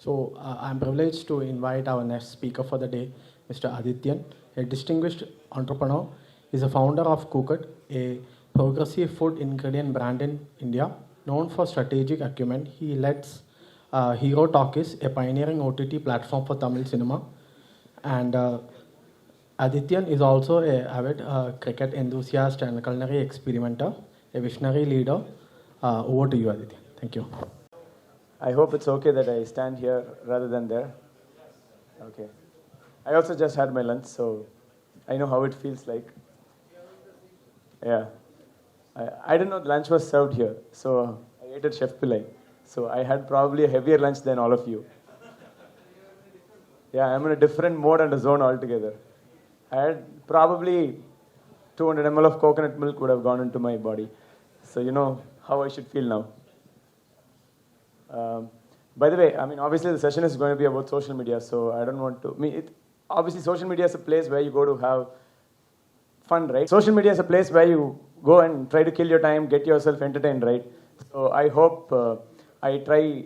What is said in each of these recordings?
I'm privileged to invite our next speaker for the day, Mr. Aathitiyan, a distinguished entrepreneur. He's a founder of Cookit, a progressive food ingredient brand in India. Known for strategic acumen, he leads Hero Talkies, a pioneering OTT platform for Tamil cinema. And Aathitiyan is also an avid cricket enthusiast and culinary experimenter, a visionary leader. Over to you, Aathitiyan. Thank you. I hope it's okay that I stand here rather than there. Okay. I also just had my lunch, so I know how it feels like. Yeah. I didn't know lunch was served here, so I ate at Chef Pillai. So I had probably a heavier lunch than all of you. Yeah, I'm in a different mode and a zone altogether. I had probably 200 ml of coconut milk would have gone into my body. So you know how I should feel now. By the way, I mean, obviously the session is going to be about social media, so I don't want to, obviously social media is a place where you go to have fun, right? Social media is a place where you go and try to kill your time, get yourself entertained, right? So I hope I try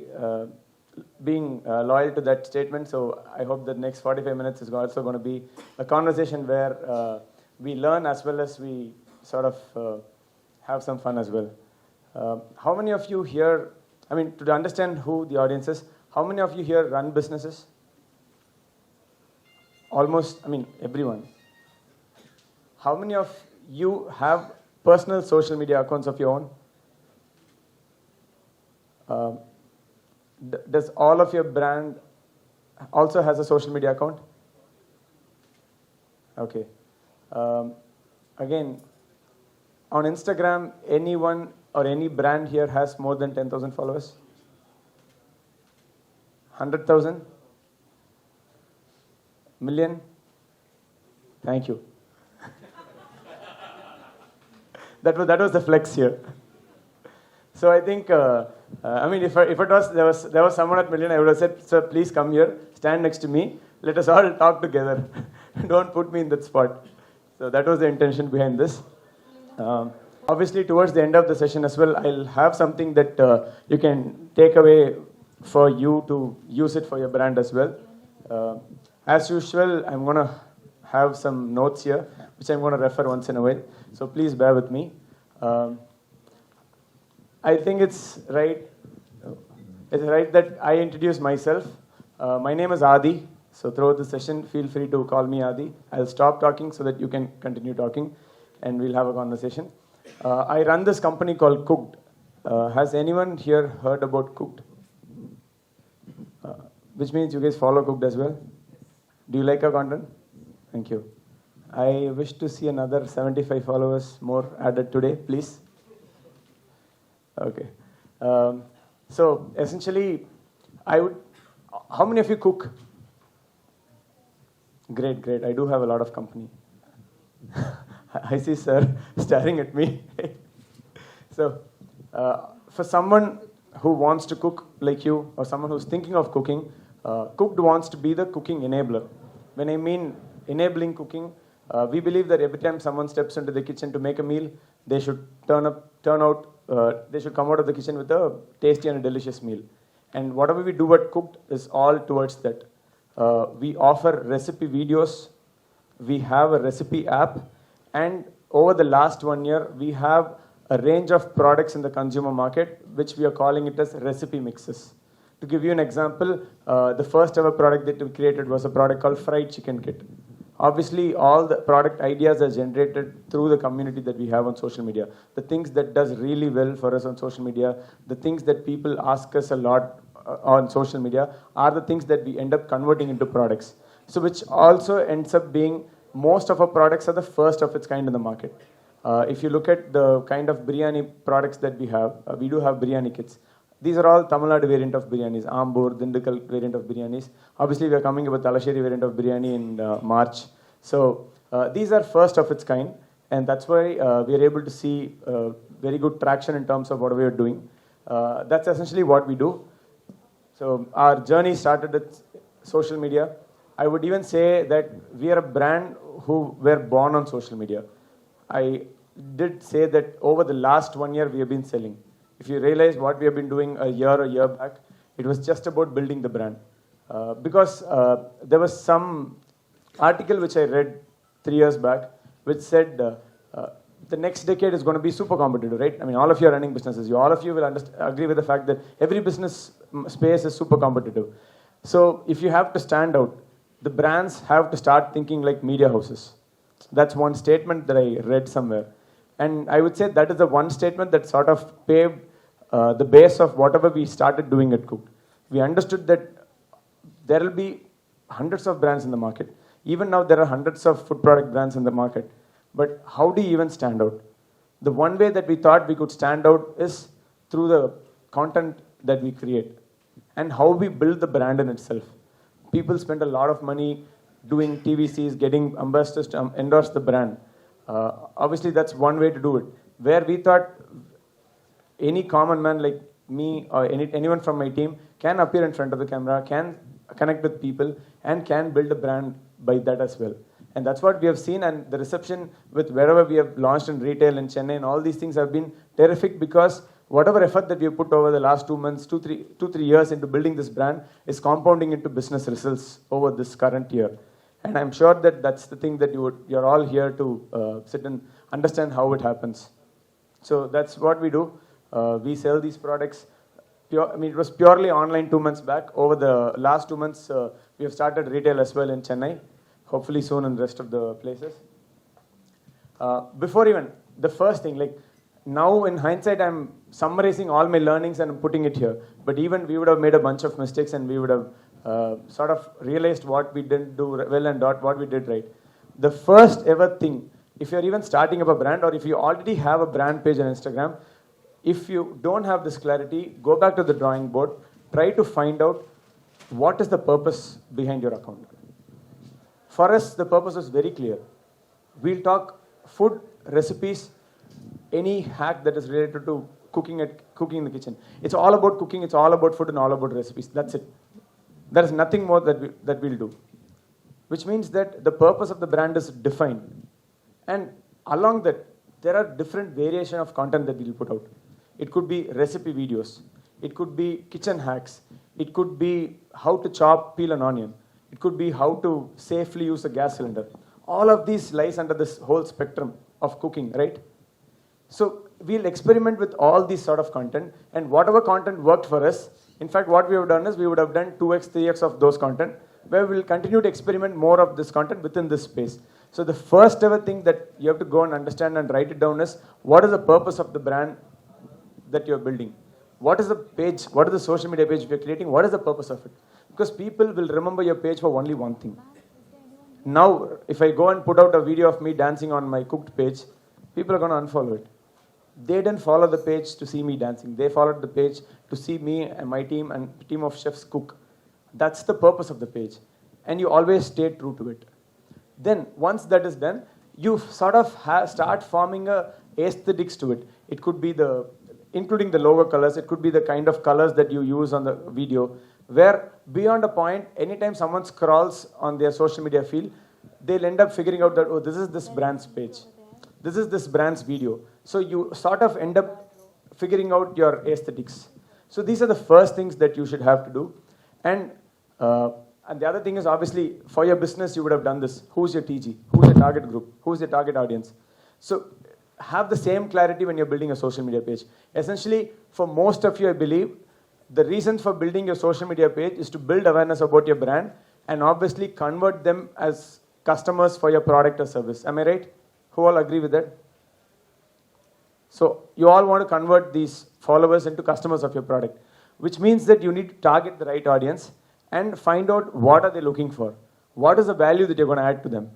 being loyal to that statement, so I hope the next 45 minutes is also going to be a conversation where we learn as well as we sort of have some fun as well. How many of you here, I mean, to understand who the audience is, how many of you here run businesses? Almost, I mean, everyone. How many of you have personal social media accounts of your own? Does all of your brand also has a social media account? Okay. Again, on Instagram, anyone or any brand here has more than 10,000 followers? 100,000? Million? Thank you. that was the flex here. So I think, I mean, if it was there was someone at million, I would have said, sir, please come here, stand next to me, let us all talk together. Don't put me in that spot. So that was the intention behind this. Obviously, towards the end of the session as well, I'll have something that you can take away for you to use it for your brand as well. As usual, I'm going to have some notes here, which I'm going to refer once in a while. So please bear with me. I think it's right that I introduce myself. My name is Adi. So throughout the session, feel free to call me Adi. I'll stop talking so that you can continue talking, and we'll have a conversation. I run this company called Cooked. Has anyone here heard about Cooked? Which means you guys follow Cooked as well? Do you like our content? Thank you. I wish to see another 75 followers more added today, please. Okay. So essentially, how many of you cook? Great. I do have a lot of company. I see sir staring at me. So, for someone who wants to cook like you, or someone who's thinking of cooking, Cooked wants to be the cooking enabler. When I mean enabling cooking, we believe that every time someone steps into the kitchen to make a meal, they should come out of the kitchen with a tasty and a delicious meal. And whatever we do at Cooked is all towards that. We offer recipe videos, we have a recipe app, and over the last 1 year, we have a range of products in the consumer market, which we are calling it as recipe mixes. To give you an example, the first ever product that we created was a product called Fried Chicken Kit. Obviously, all the product ideas are generated through the community that we have on social media. The things that does really well for us on social media, the things that people ask us a lot on social media are the things that we end up converting into products. So which also ends up being, most of our products are the first of its kind in the market. If you look at the kind of biryani products that we have, we do have biryani kits. These are all Tamil Nadu variant of biryanis, Ambur, Dindigul variant of biryanis. Obviously, we are coming up with Talasheri variant of biryani in March. So these are first of its kind, and that's why we are able to see very good traction in terms of what we are doing. That's essentially what we do. So our journey started with social media. I would even say that we are a brand who were born on social media. I did say that over the last 1 year we have been selling. If you realize what we have been doing a year back, It was just about building the brand. Because there was some article which I read 3 years back, which said the next decade is going to be super competitive, right? I mean, all of you are running businesses. All of you will agree with the fact that every business space is super competitive. So if you have to stand out, the brands have to start thinking like media houses. That's one statement that I read somewhere. And I would say that is the one statement that sort of paved the base of whatever we started doing at Cook. We understood that there will be hundreds of brands in the market. Even now, there are hundreds of food product brands in the market. But how do you even stand out? The one way that we thought we could stand out is through the content that we create and how we build the brand in itself. People spend a lot of money doing TVCs, getting ambassadors to endorse the brand. Obviously, that's one way to do it. Where we thought any common man like me or anyone from my team can appear in front of the camera, can connect with people, and can build a brand by that as well. And that's what we have seen, and the reception with wherever we have launched in retail in Chennai and all these things have been terrific, because whatever effort that we have put over the last 2 months, 3 years into building this brand is compounding into business results over this current year. And I'm sure that that's the thing that you're all here to sit and understand how it happens. So that's what we do. We sell these products. It was purely online 2 months back. Over the last 2 months, we have started retail as well in Chennai. Hopefully soon in the rest of the places. Before even, the first thing, like now in hindsight, I'm summarizing all my learnings and I'm putting it here. But even we would have made a bunch of mistakes and we would have sort of realized what we didn't do well and what we did right. The first ever thing, if you're even starting up a brand or if you already have a brand page on Instagram, if you don't have this clarity, go back to the drawing board, try to find out what is the purpose behind your account. For us, the purpose is very clear. We'll talk food, recipes, any hack that is related to cooking in the kitchen. It's all about cooking, it's all about food and all about recipes. That's it. There is nothing more that we'll do. Which means that the purpose of the brand is defined. And along that, there are different variation of content that we'll put out. It could be recipe videos. It could be kitchen hacks. It could be how to peel an onion. It could be how to safely use a gas cylinder. All of these lies under this whole spectrum of cooking, right? So we'll experiment with all these sort of content, and whatever content worked for us, in fact, what we have done is we would have done 2x, 3x of those content, where we'll continue to experiment more of this content within this space. So the first ever thing that you have to go and understand and write it down is, what is the purpose of the brand that you're building? What is the page? What is the social media page you're creating? What is the purpose of it? Because people will remember your page for only one thing. Now, if I go and put out a video of me dancing on my cooked page, people are going to unfollow it. They didn't follow the page to see me dancing. They followed the page to see me and my team and team of chefs cook. That's the purpose of the page. And you always stay true to it. Then, once that is done, you sort of start forming a aesthetics to it. It could be including the logo colors, it could be the kind of colors that you use on the video, where beyond a point, anytime someone scrolls on their social media feed, they'll end up figuring out that, oh, this is this brand's page. This is this brand's video. So you sort of end up figuring out your aesthetics. So these are the first things that you should have to do. And the other thing is, obviously, for your business, you would have done this. Who's your TG? Who's your target group? Who's your target audience? So have the same clarity when you're building a social media page. Essentially, for most of you, I believe, the reason for building your social media page is to build awareness about your brand and obviously convert them as customers for your product or service. Am I right? Who all agree with that? So you all want to convert these followers into customers of your product, which means that you need to target the right audience and find out what are they looking for. What is the value that you're going to add to them?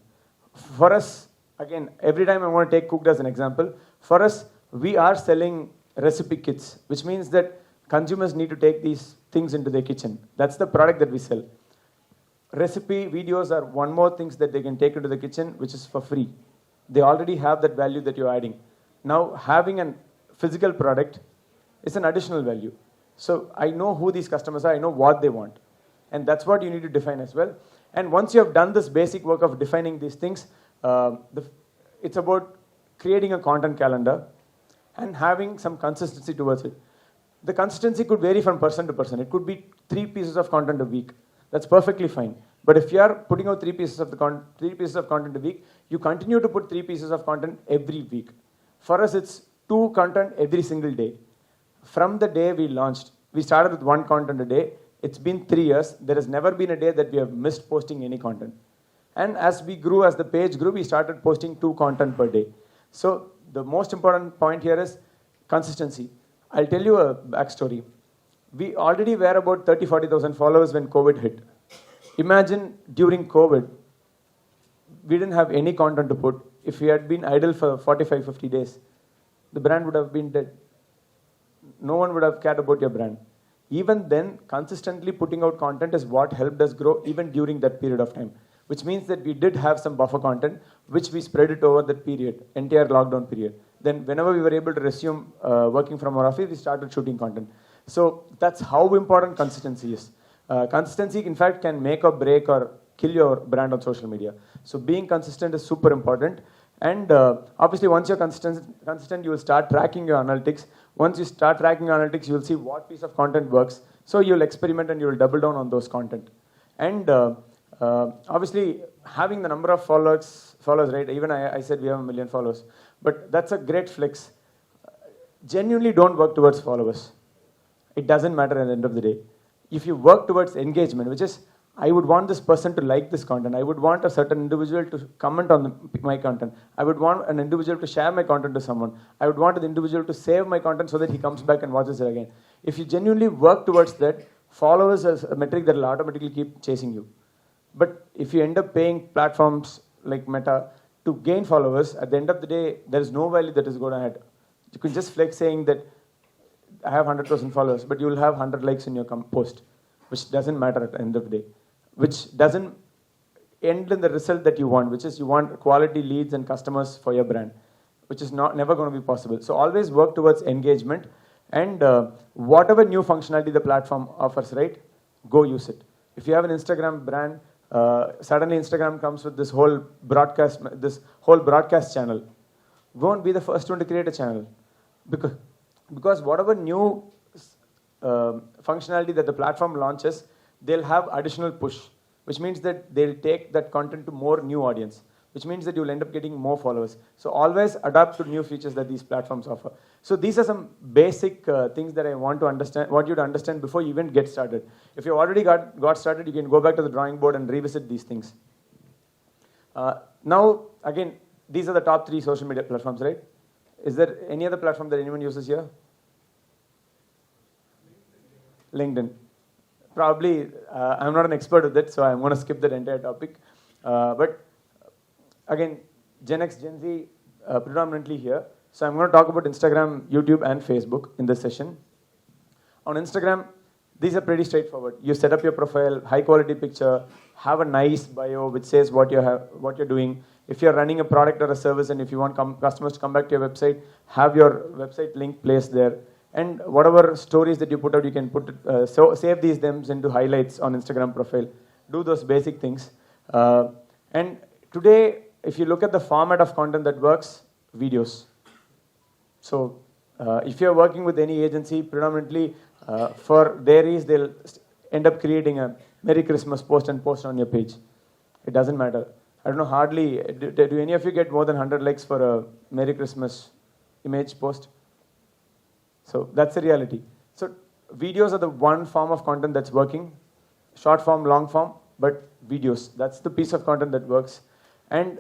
For us, again, every time I want to take cooked as an example, for us, we are selling recipe kits, which means that consumers need to take these things into their kitchen. That's the product that we sell. Recipe videos are one more things that they can take into the kitchen, which is for free. They already have that value that you're adding. Now, having a physical product is an additional value. So I know who these customers are, I know what they want. And that's what you need to define as well. And once you have done this basic work of defining these things, it's about creating a content calendar and having some consistency towards it. The consistency could vary from person to person. It could be 3 pieces of content a week. That's perfectly fine. But if you are putting out 3 pieces of content a week, you continue to put 3 pieces of content every week. For us, it's 2 content every single day. From the day we launched, we started with 1 content a day. It's been 3 years. There has never been a day that we have missed posting any content. And as we grew, as the page grew, we started posting 2 content per day. So the most important point here is consistency. I'll tell you a backstory. We already were about 30,000-40,000 followers when COVID hit. Imagine during COVID, we didn't have any content to put. If we had been idle for 45-50 days, the brand would have been dead. No one would have cared about your brand. Even then, consistently putting out content is what helped us grow even during that period of time. Which means that we did have some buffer content, which we spread it over that period, entire lockdown period. Then whenever we were able to resume working from our office, we started shooting content. So that's how important consistency is. Consistency, in fact, can make or break or kill your brand on social media. So being consistent is super important. And obviously, once you're consistent, you will start tracking your analytics. Once you start tracking your analytics, you will see what piece of content works. So you'll experiment and you will double down on those content. And obviously, having the number of followers, right? Even I said we have 1 million followers. But that's a great flex. Genuinely don't work towards followers. It doesn't matter at the end of the day. If you work towards engagement, which is, I would want this person to like this content. I would want a certain individual to comment on my content. I would want an individual to share my content to someone. I would want an individual to save my content so that he comes back and watches it again. If you genuinely work towards that, followers is a metric that will automatically keep chasing you. But if you end up paying platforms like Meta to gain followers, at the end of the day, there is no value that is going ahead. You can just flex saying that I have 100,000 followers, but you will have 100 likes in your post, which doesn't matter at the end of the day, which doesn't end in the result that you want, which is you want quality leads and customers for your brand, which is never going to be possible. So always work towards engagement, and whatever new functionality the platform offers, right, go use it. If you have an Instagram brand, suddenly Instagram comes with this whole broadcast channel. Go and be the first one to create a channel, because whatever new functionality that the platform launches, they'll have additional push, which means that they'll take that content to more new audience, which means that you'll end up getting more followers. So always adapt to new features that these platforms offer. So these are some basic things that I want you to understand before you even get started. If you already got started, you can go back to the drawing board and revisit these things. Now, again, these are the top 3 social media platforms, right? Is there any other platform that anyone uses here? LinkedIn. Probably, I'm not an expert with it, so I'm going to skip that entire topic. But again, Gen X, Gen Z, predominantly here. So I'm going to talk about Instagram, YouTube, and Facebook in this session. On Instagram, these are pretty straightforward. You set up your profile, high quality picture, have a nice bio which says what you're doing. If you're running a product or a service, and if you want customers to come back to your website, have your website link placed there. And whatever stories that you put out, you can save these them into highlights on Instagram profile. Do those basic things. And today, if you look at the format of content that works, videos. So if you're working with any agency, predominantly for dairies, they'll end up creating a Merry Christmas post and post on your page. It doesn't matter. I don't know, hardly, do any of you get more than 100 likes for a Merry Christmas image post? So that's the reality. So videos are the one form of content that's working. Short form, long form, but videos. That's the piece of content that works. And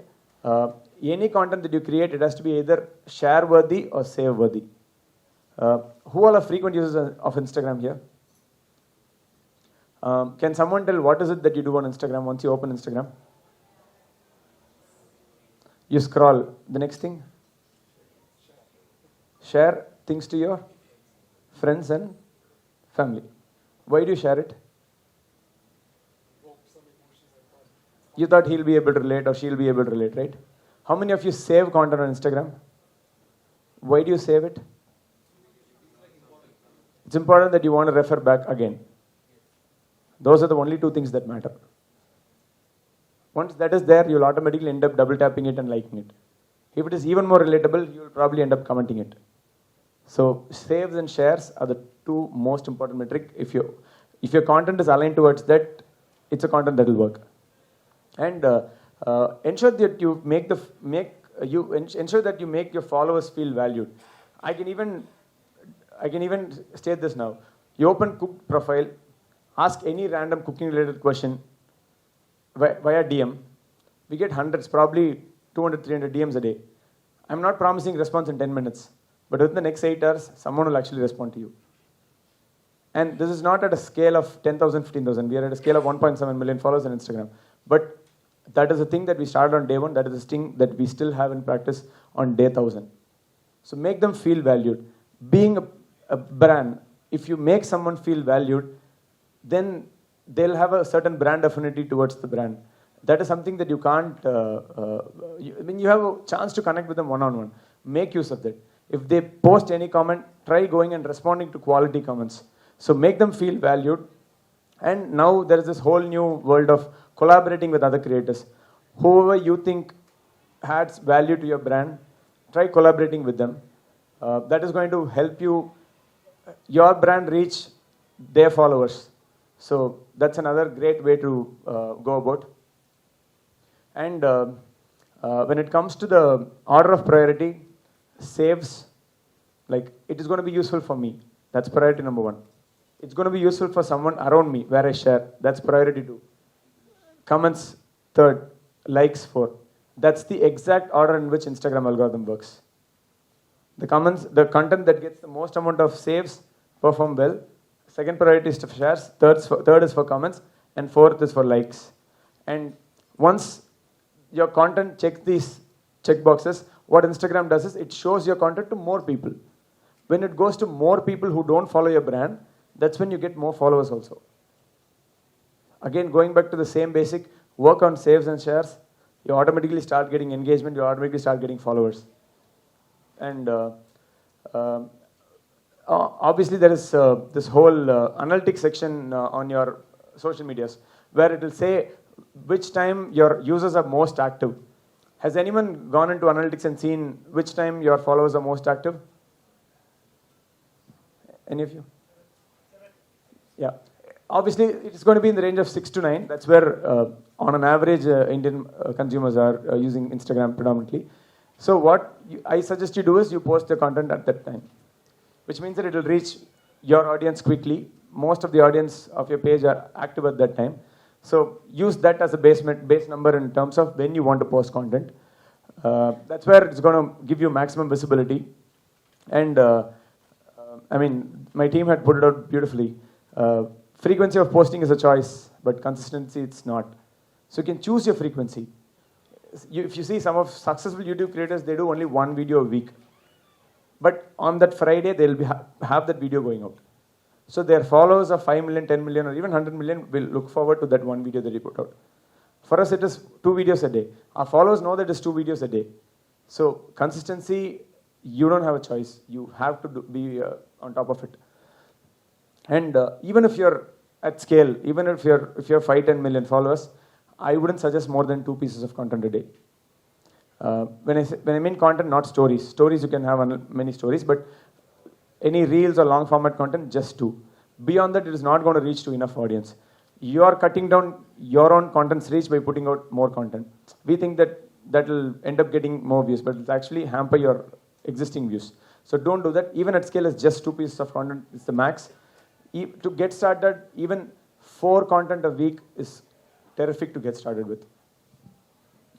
any content that you create, it has to be either share-worthy or save-worthy. Who all are frequent users of Instagram here? Can someone tell what is it that you do on Instagram once you open Instagram? You scroll. The next thing? Share things to your friends and family. Why do you share it? You thought he'll be able to relate or she'll be able to relate, right? How many of you save content on Instagram? Why do you save it? It's important that you want to refer back again. Those are the only 2 things that matter. Once that is there, you'll automatically end up double tapping it and liking it. If it is even more relatable, you'll probably end up commenting it. So saves and shares are the 2 most important metric. If you If your content is aligned towards that, it's a content that will work. And ensure that you ensure that you make your followers feel valued. I can even state this now. You open cook profile, ask any random cooking related question via DM. We get hundreds, probably 200, 300 DMs a day. I'm not promising response in 10 minutes, but within the next 8 hours, someone will actually respond to you. And this is not at a scale of 10,000, 15,000. We are at a scale of 1.7 million followers on Instagram. But that is the thing that we started on day one. That is the thing that we still have in practice on day 1,000. So make them feel valued. Being a brand, if you make someone feel valued, then they'll have a certain brand affinity towards the brand. That is something that you can't, you have a chance to connect with them one-on-one. Make use of that. If they post any comment, try going and responding to quality comments. So make them feel valued. And now there is this whole new world of collaborating with other creators. Whoever you think adds value to your brand, try collaborating with them. That is going to help your brand reach their followers. So that's another great way to go about. And when it comes to the order of priority, saves, like it is going to be useful for me. That's priority number 1. It's going to be useful for someone around me where I share. That's priority 2. Comments 3rd, likes 4. That's the exact order in which Instagram algorithm works. The comments, the content that gets the most amount of saves perform well. Second priority is to shares. Third is for comments, and 4th is for likes. And once your content checks these checkboxes, what Instagram does is it shows your content to more people. When it goes to more people who don't follow your brand, that's when you get more followers also. Again, going back to the same basic, work on saves and shares, you automatically start getting engagement, you automatically start getting followers. And obviously there is this whole analytics section on your social medias where it will say which time your users are most active. Has anyone gone into analytics and seen which time your followers are most active? Any of you? Yeah. Obviously, it's going to be in the range of 6 to 9. That's where, on an average, Indian consumers are using Instagram predominantly. So what I suggest you do is you post the content at that time, which means that it will reach your audience quickly. Most of the audience of your page are active at that time. So use that as a base number in terms of when you want to post content. That's where it's going to give you maximum visibility. And I mean, my team had put it out beautifully. Frequency of posting is a choice, but consistency it's not. So you can choose your frequency. If you see some of successful YouTube creators, they do only one video a week. But on that Friday, they'll have that video going out. So their followers of 5 million, 10 million, or even 100 million will look forward to that one video that you put out. For us, it is 2 videos a day. Our followers know that it's 2 videos a day. So consistency, you don't have a choice. You have to be on top of it. And even if you're at scale, even if you're 5, 10 million followers, I wouldn't suggest more than 2 pieces of content a day. When I mean content, not stories. Stories, you can have many stories, but any reels or long format content, just 2. Beyond that, it is not going to reach to enough audience. You are cutting down your own content's reach by putting out more content. We think that will end up getting more views, but it'll actually hamper your existing views. So don't do that. Even at scale, it's just 2 pieces of content. It's the max. To get started, even 4 content a week is terrific to get started with.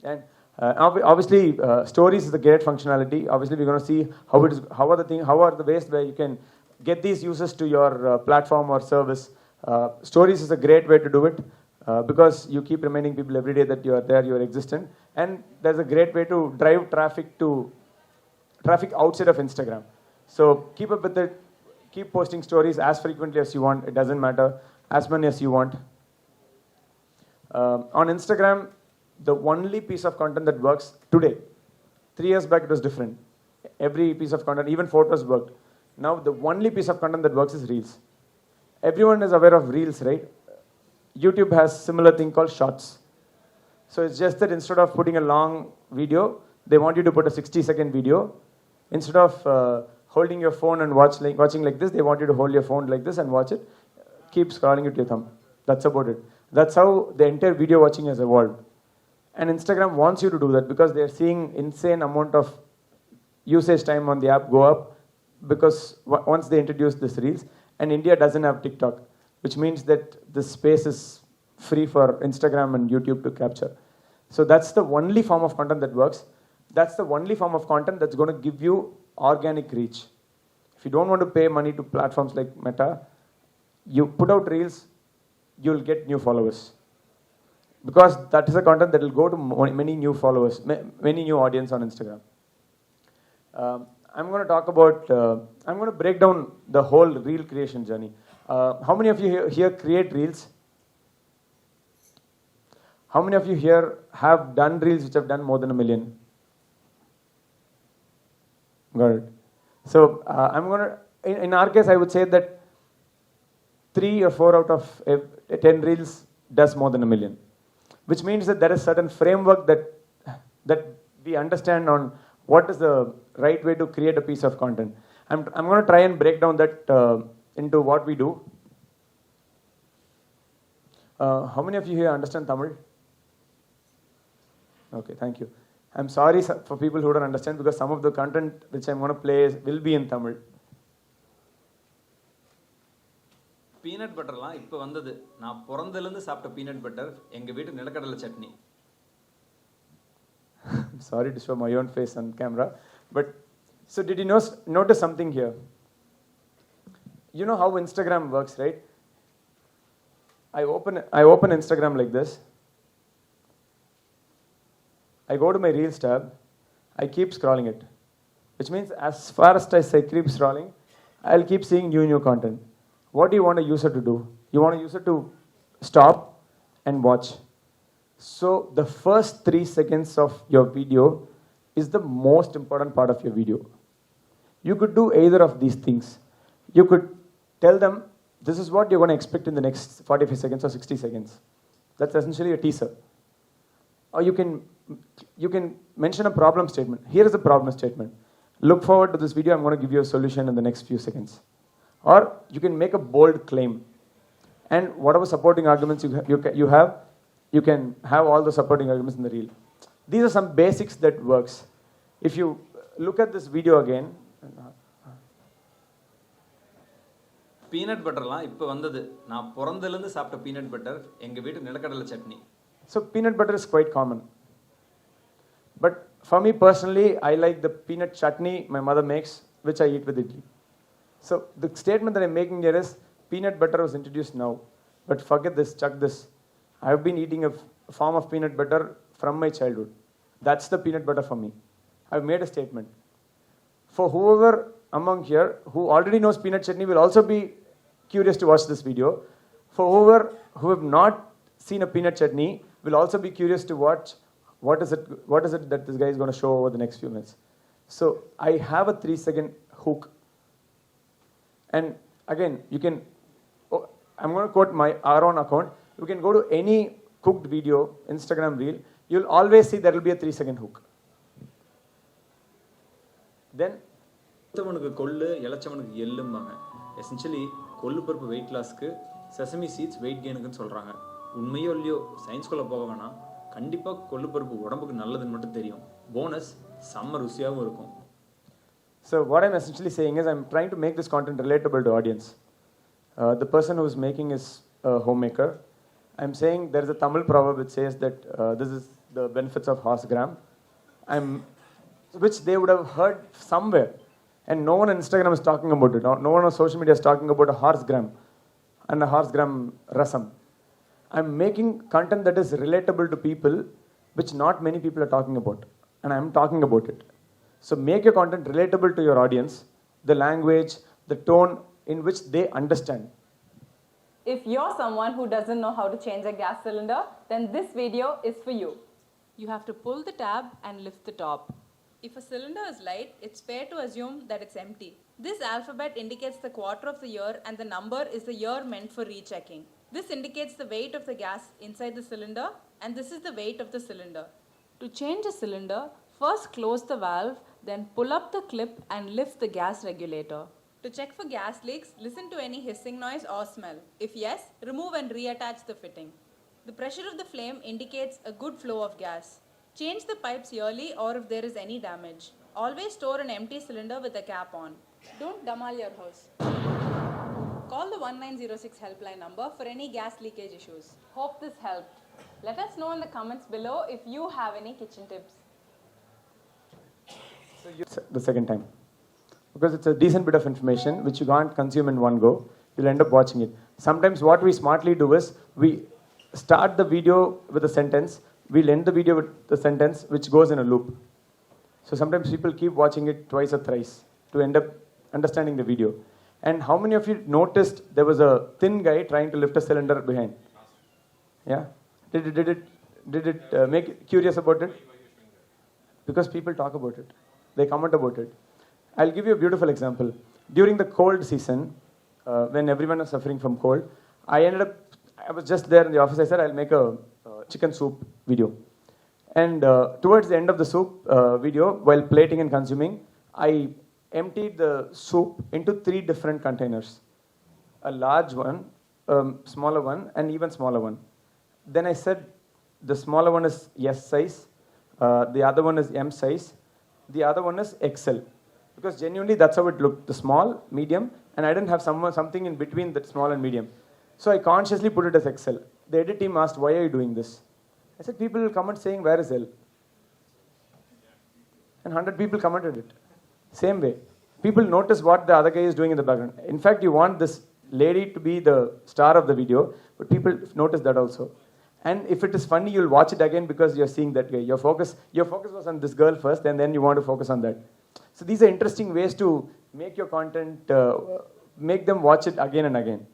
And obviously, stories is a great functionality. Obviously, we're going to see how are the ways where you can get these users to your platform or service. Stories is a great way to do it because you keep reminding people every day that you are there, you are existent, and there's a great way to drive traffic outside of Instagram. So keep up with it. Keep posting stories as frequently as you want. It doesn't matter, as many as you want. On Instagram, the only piece of content that works today, 3 years back it was different. Every piece of content, even photos worked. Now the only piece of content that works is Reels. Everyone is aware of Reels, right? YouTube has similar thing called Shorts. So it's just that instead of putting a long video, they want you to put a 60-second video. Instead of holding your phone and watching like this, they want you to hold your phone like this and watch it. keep scrolling with your thumb. That's about it. That's how the entire video watching has evolved. And Instagram wants you to do that because they're seeing insane amount of usage time on the app go up because once they introduce this reels, and India doesn't have TikTok, which means that this space is free for Instagram and YouTube to capture. So that's the only form of content that works. That's the only form of content that's going to give you organic reach. If you don't want to pay money to platforms like Meta, you put out reels, you'll get new followers. Because that is a content that will go to many new followers, many new audience on Instagram. I'm going to talk about, I'm going to break down the whole reel creation journey. How many of you here create reels? How many of you here have done reels which have done more than 1 million? Got it. So I'm going to, in our case, I would say that 3 or 4 out of 10 reels does more than 1 million. Which means that there is certain framework that we understand on what is the right way to create a piece of content. I'm going to try and break down that into what we do. How many of you here understand Tamil? Okay, thank you. I'm sorry for people who don't understand because some of the content which I'm going to play will be in Tamil. Peanut பட்டர்லாம் இப்போ வந்தது. நான் பிறந்தலேருந்து சாப்பிட்ட peanut butter எங்கள் வீட்டு நிலக்கடலை chutney. Sorry to show my own face on camera, but so did you notice something here? You know how Instagram works, right? I open Instagram like this. I go to my Reels tab. I keep scrolling it, which means as far as I keep scrolling, I'll keep seeing new content. What do you want a user to do? You want a user to stop and watch. So the first 3 seconds of your video is the most important part of your video. You could do either of these things. You could tell them, this is what you're going to expect in the next 45 seconds or 60 seconds. That's essentially a teaser. Or you can mention a problem statement. Here is a problem statement. Look forward to this video. I'm going to give you a solution in the next few seconds. Or you can make a bold claim. And whatever supporting arguments you have, you can have all the supporting arguments in the reel. These are some basics that works. If you look at this video again. Peanut பட்டர்லாம் இப்போ வந்தது. நான் பிறந்தலேருந்து சாப்பிட்ட peanut butter எங்கள் வீட்டு நிலக்கடலை chutney. So peanut butter is quite common. But for me personally, I like the peanut chutney my mother makes, which I eat with idli. So the statement that I'm making here is peanut butter was introduced now. But forget this, chuck this. I've been eating a form of peanut butter from my childhood. That's the peanut butter for me. I've made a statement. For whoever among here who already knows peanut chutney will also be curious to watch this video. For whoever who have not seen a peanut chutney will also be curious to watch what is it that this guy is going to show over the next few minutes. So I have a 3-second hook. And again, you can, I'm going to quote our own account. You can go to any cooked video, Instagram reel, you'll always see there will be a 3-second hook. Then, இளச்சவனுக்கு கொள்ளு இளச்சவனுக்கு எள்ளும்பாங்க. Essentially கொள்ளு பருப்பு wait லாஸ்க்கு, sesame seeds wait கெயினுக்குன்னு சொல்கிறாங்க. உண்மையோ இல்லையோ சயின்ஸ்குள்ளே போக வேணாம். கண்டிப்பாக கொள்ளு பருப்பு உடம்புக்கு நல்லதுன்னு மட்டும் தெரியும். போனஸ் செம்ம ருசியாகவும் இருக்கும். So what I'm essentially saying is I'm trying to make this content relatable to audience. The person who's making is a homemaker. I'm saying there is a Tamil proverb which says that this is the benefits of horse gram, which they would have heard somewhere. And no one on Instagram is talking about it. No one on social media is talking about a horse gram and a horse gram rasam. I'm making content that is relatable to people, which not many people are talking about. And I'm talking about it. So make your content relatable to your audience, the language, the tone in which they understand. If you're someone who doesn't know how to change a gas cylinder, then this video is for you. You have to pull the tab and lift the top. If a cylinder is light, it's fair to assume that it's empty. This alphabet indicates the quarter of the year and the number is the year meant for rechecking. This indicates the weight of the gas inside the cylinder and this is the weight of the cylinder. To change a cylinder, first close the valve, then pull up the clip and lift the gas regulator. To check for gas leaks, listen to any hissing noise or smell. If yes, remove and reattach the fitting. The pressure of the flame indicates a good flow of gas. Change the pipes yearly or if there is any damage. Always store an empty cylinder with a cap on. Don't damal your house. Call the 1906 helpline number for any gas leakage issues. Hope this helped. Let us know in the comments below if you have any kitchen tips. The second time. Because it's a decent bit of information which you can't consume in one go. You'll end up watching it. Sometimes what we smartly do is we start the video with a sentence, we'll end the video with the sentence which goes in a loop. So sometimes people keep watching it twice or thrice to end up understanding the video. And how many of you noticed there was a thin guy trying to lift a cylinder behind? Yeah? Did it make you curious about it? Because people talk about it. They comment about it. I'll give you a beautiful example. During the cold season, when everyone was suffering from cold, I was just there in the office. I said, I'll make a chicken soup video. And towards the end of the soup video, while plating and consuming, I emptied the soup into 3 different containers. A large one, smaller one, and even smaller one. Then I said, the smaller one is S size, the other one is M size, the other one is XL. Because genuinely that's how it looked, the small, medium, and I didn't have something in between that small and medium. So I consciously put it as XL. The edit team asked, why are you doing this? I said, people will comment saying, where is L? And 100 people commented it. Same way. People notice what the other guy is doing in the background. In fact, you want this lady to be the star of the video, but people notice that also. And if it is funny, you'll watch it again because you're seeing that guy. Your focus was on this girl first, and then you want to focus on that. So these are interesting ways to make your content, make them watch it again and again.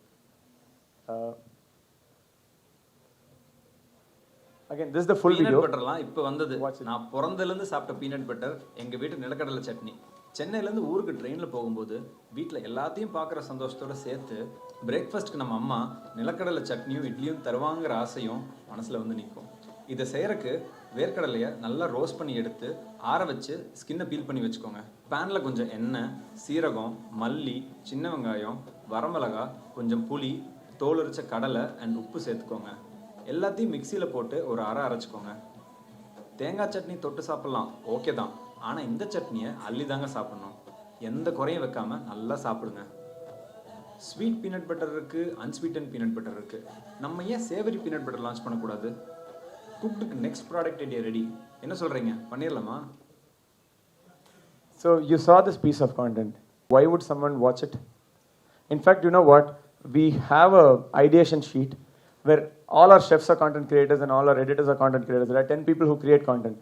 Again, this is the full video. Peanut பட்டர்லாம் இப்போ வந்தது. நான் பிறந்தலேருந்து சாப்பிட்ட peanut butter எங்கள் வீட்டு நிலக்கடலை சட்னி. சென்னையிலேருந்து ஊருக்கு ட்ரெயினில் போகும்போது வீட்டில் எல்லாத்தையும் பார்க்குற சந்தோஷத்தோடு சேர்த்து பிரேக்ஃபாஸ்ட்டுக்கு நம்ம அம்மா நிலக்கடலை சட்னியும் இட்லியும் தருவாங்கிற ஆசையும் மனசில் வந்து நிற்கும். இதை செய்கிறக்கு வேர்க்கடலையை நல்லா ரோஸ்ட் பண்ணி எடுத்து ஆற வச்சு ஸ்கின்னை பீல் பண்ணி வச்சுக்கோங்க. பேனில் கொஞ்சம் எண்ணெய், சீரகம், மல்லி, சின்ன வெங்காயம், வரமிளகா, கொஞ்சம் புளி, தோல் உரிச்ச கடலை அண்ட் உப்பு சேர்த்துக்கோங்க. எல்லாத்தையும் மிக்சியில் போட்டு ஒரு அரைச்சிக்கோங்க. தேங்காய் சட்னி தொட்டு சாப்பிட்லாம், ஓகே தான். ஆனால் இந்த சட்னியை அள்ளி தாங்க சாப்பிட்ணும். எந்த குறையும் வைக்காம நல்லா சாப்பிடுங்க. ஸ்வீட் பீனட் பட்டர் இருக்குது, அன்ஸ்வீட்டன் பீனட் பட்டர் இருக்குது. நம்ம ஏன் சேவரி பீனட் பட்டர் லான்ச் பண்ணக்கூடாது? குக்டுக்கு நெக்ஸ்ட் ப்ராடக்ட் ஐடியா ரெடி. என்ன சொல்கிறீங்க, பண்ணிடலாமா? So you saw this piece of content. Why would someone watch it? In fact, you know what? We have a ideation sheet where all our chefs are content creators and all our editors are content creators. There are 10 people who create content.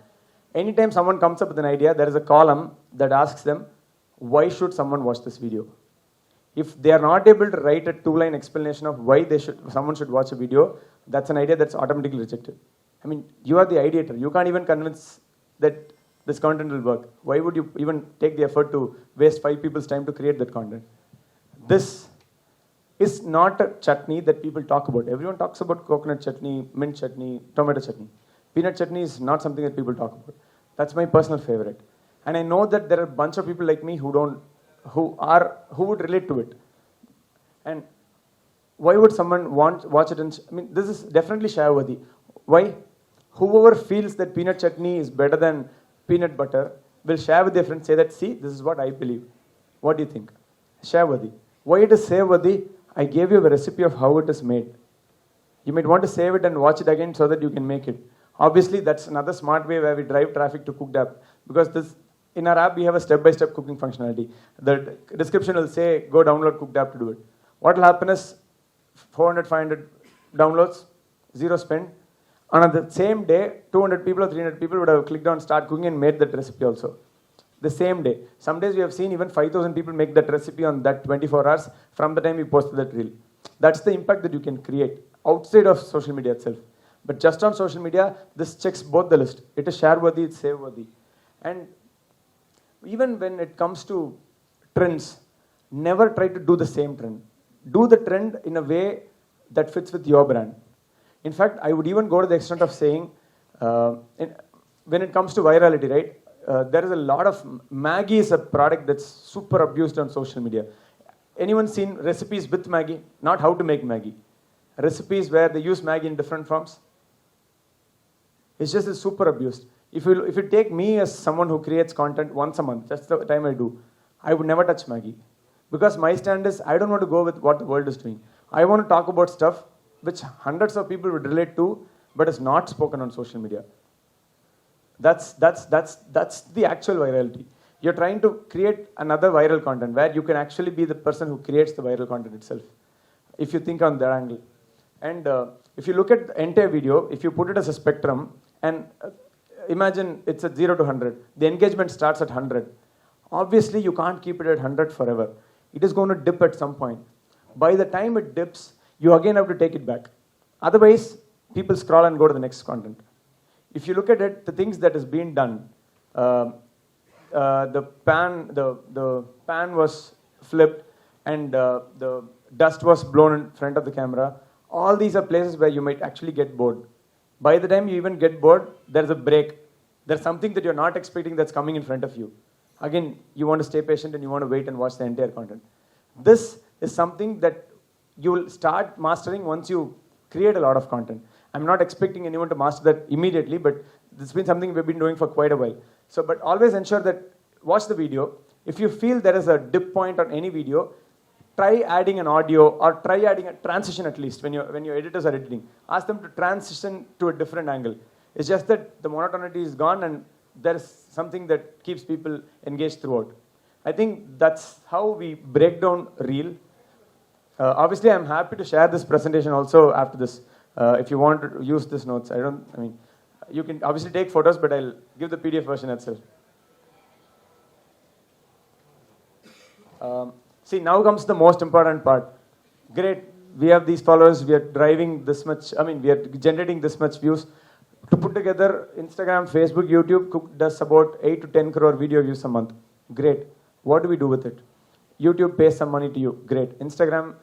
Anytime someone comes up with an idea, there is a column that asks them, why should someone watch this video? If they are not able to write a 2-line explanation of why someone should watch a video, that's an idea that's automatically rejected. I mean, you are the ideator. You can't even convince that this content will work. Why would you even take the effort to waste 5 people's time to create that content? This is not a chutney that people talk about. Everyone talks about coconut chutney, mint chutney, tomato chutney. Peanut chutney is not something that people talk about. That's my personal favorite. And I know that there are a bunch of people like me who would relate to it. And why would someone watch it? I mean, this is definitely share-worthy. Why? Whoever feels that peanut chutney is better than peanut butter will share with their friends, say that, see, this is what I believe. What do you think? Share-worthy. Why it is share-worthy? I gave you a recipe of how it is made. You might want to save it and watch it again so that you can make it. Obviously, that's another smart way where we drive traffic to Cooked app. Because in our app, we have a step-by-step cooking functionality. The description will say, go download Cooked app to do it. What will happen is 400, 500 downloads, 0 spend. And on the same day, 200 people or 300 people would have clicked on start cooking and made that recipe also. The same day. Some days we have seen even 5,000 people make that recipe on that 24 hours from the time we posted that reel. That's the impact that you can create outside of social media itself. But just on social media, this checks both the list. It is share-worthy, it's save-worthy. And even when it comes to trends, never try to do the same trend. Do the trend in a way that fits with your brand. In fact, I would even go to the extent of saying, when it comes to virality, right? There is a lot of Maggi is a product that's super abused on social media. anyone seen recipes with Maggie? Not how to make Maggie. Recipes where they use Maggie in different forms. It's just super abused. If you take me as someone who creates content once a month, that's the time I do, I would never touch Maggie. Because my stand is, I don't want to go with what the world is doing. I want to talk about stuff which hundreds of people would relate to, but is not spoken on social media. That's the actual virality. You're trying to create another viral content where you can actually be the person who creates the viral content itself, if you think on that angle. And if you look at the entire video, if you put it as a spectrum, and imagine it's at 0 to 100, the engagement starts at 100. Obviously, you can't keep it at 100 forever. It is going to dip at some point. By the time it dips, you again have to take it back. Otherwise, people scroll and go to the next content. If you look at it, the things that is being done, the pan was flipped and the dust was blown in front of the camera. All these are places where you might actually get bored. By the time you even get bored, there's a break. There's something that you're not expecting that's coming in front of you. Again, you want to stay patient and you want to wait and watch the entire content. This is something that you will start mastering once you create a lot of content. I'm not expecting anyone to master that immediately, but this has been something we've been doing for quite a while. So, but always ensure that, watch the video. If you feel there is a dip point on any video, try adding an audio or try adding a transition at least when your editors are editing. Ask them to transition to a different angle. It's just that the monotonity is gone and there is something that keeps people engaged throughout. I think that's how we break down Reel. Obviously, I'm happy to share this presentation also after this. If you want to use these notes, you can obviously take photos, but I'll give the PDF version itself. See, now comes the most important part. Great, we have these followers, we are driving this much, we are generating this much views. To put together, Instagram, Facebook, YouTube does about 8 to 10 crore video views a month. Great. What do we do with it? YouTube pays some money to you. Great. Instagram,